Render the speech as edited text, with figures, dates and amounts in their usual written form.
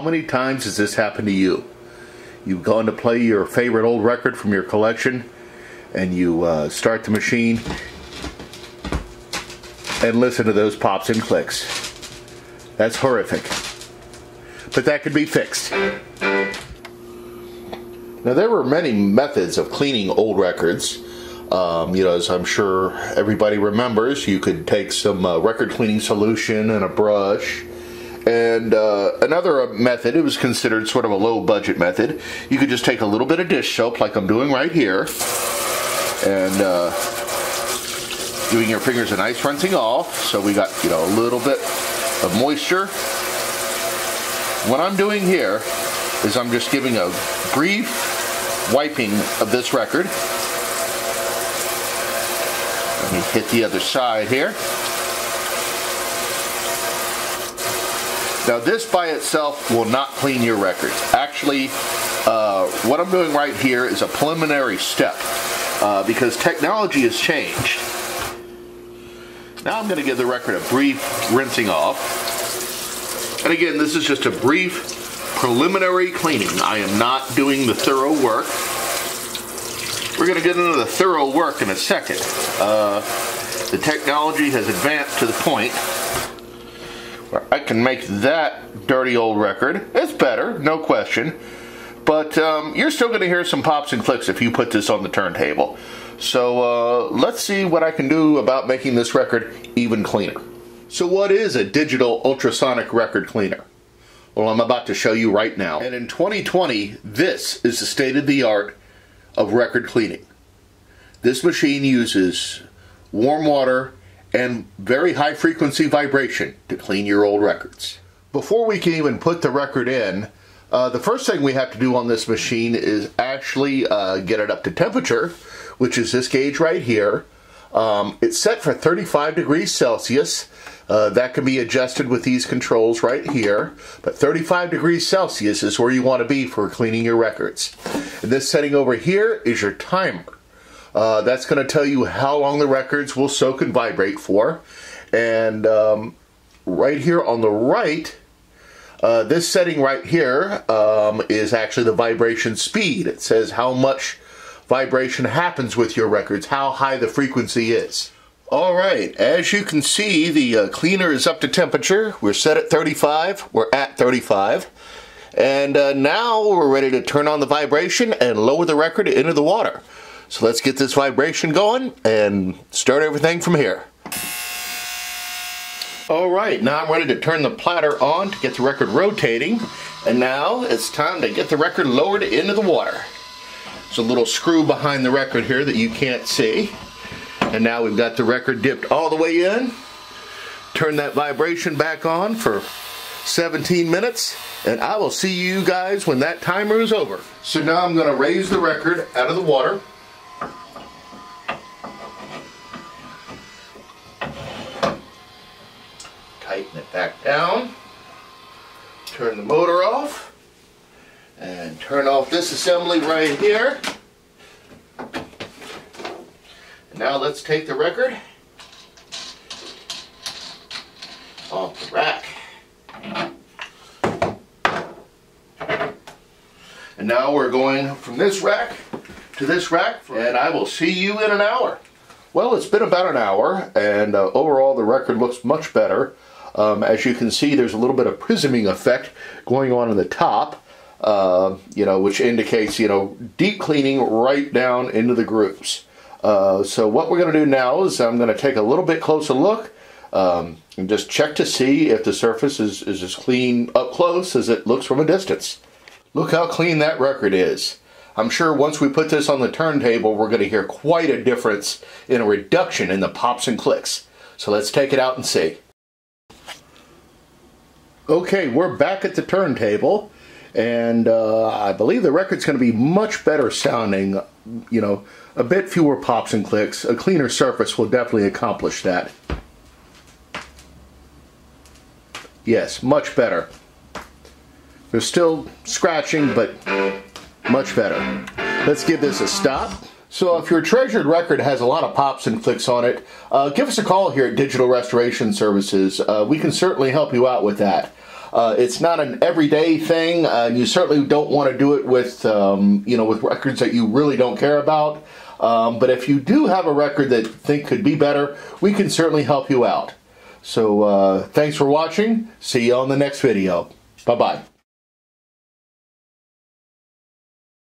many times has this happened to you? You've gone to play your favorite old record from your collection, and you start the machine and listen to those pops and clicks. That's horrific. But that could be fixed. Now, there were many methods of cleaning old records. As I'm sure everybody remembers, you could take some record cleaning solution and a brush. And another method, it was considered sort of a low budget method. You could just take a little bit of dish soap like I'm doing right here. And giving your fingers a nice rinsing off. So we got, a little bit of moisture. What I'm doing here is I'm just giving a brief wiping of this record. Let me hit the other side here. Now, this by itself will not clean your records. Actually, what I'm doing right here is a preliminary step because technology has changed. Now I'm going to give the record a brief rinsing off. And again, this is just a brief preliminary cleaning. I am not doing the thorough work. We're going to get into the thorough work in a second. The technology has advanced to the point where I can make that dirty old record. It's better, no question. But you're still going to hear some pops and clicks if you put this on the turntable. So let's see what I can do about making this record even cleaner. So what is a digital ultrasonic record cleaner? Well, I'm about to show you right now. And in 2020, this is the state-of-the-art of record cleaning. This machine uses warm water and very high frequency vibration to clean your old records. Before we can even put the record in, the first thing we have to do on this machine is actually get it up to temperature, which is this gauge right here. It's set for 35 degrees Celsius. That can be adjusted with these controls right here, but 35 degrees Celsius is where you want to be for cleaning your records. And this setting over here is your timer. That's going to tell you how long the records will soak and vibrate for. And right here on the right, this setting right here is actually the vibration speed. It says how much vibration happens with your records, how high the frequency is. Alright, as you can see, the cleaner is up to temperature. We're set at 35. We're at 35. And now we're ready to turn on the vibration and lower the record into the water. So let's get this vibration going and start everything from here. Alright, now I'm ready to turn the platter on to get the record rotating. And now it's time to get the record lowered into the water. There's a little screw behind the record here that you can't see. And now we've got the record dipped all the way in. Turn that vibration back on for 17 minutes, and I will see you guys when that timer is over. So now I'm going to raise the record out of the water. Tighten it back down. Turn the motor off. And turn off this assembly right here. Now let's take the record off the rack. And now we're going from this rack to this rack, and I will see you in an hour. Well, it's been about an hour, and overall the record looks much better. As you can see, there's a little bit of prisming effect going on in the top, which indicates, deep cleaning right down into the grooves. So what we're going to do now is I'm going to take a little bit closer look and just check to see if the surface is as clean up close as it looks from a distance. Look how clean that record is. I'm sure once we put this on the turntable, we're going to hear quite a difference in a reduction in the pops and clicks. So let's take it out and see. Okay, we're back at the turntable, and I believe the record's going to be much better sounding, a bit fewer pops and clicks. A cleaner surface will definitely accomplish that. Yes, much better. There's still scratching, but much better. Let's give this a stop. So if your treasured record has a lot of pops and clicks on it, give us a call here at Digital Restoration Services. We can certainly help you out with that. It's not an everyday thing, and you certainly don't want to do it with, with records that you really don't care about. But if you do have a record that you think could be better, we can certainly help you out. So thanks for watching. See you on the next video. Bye-bye.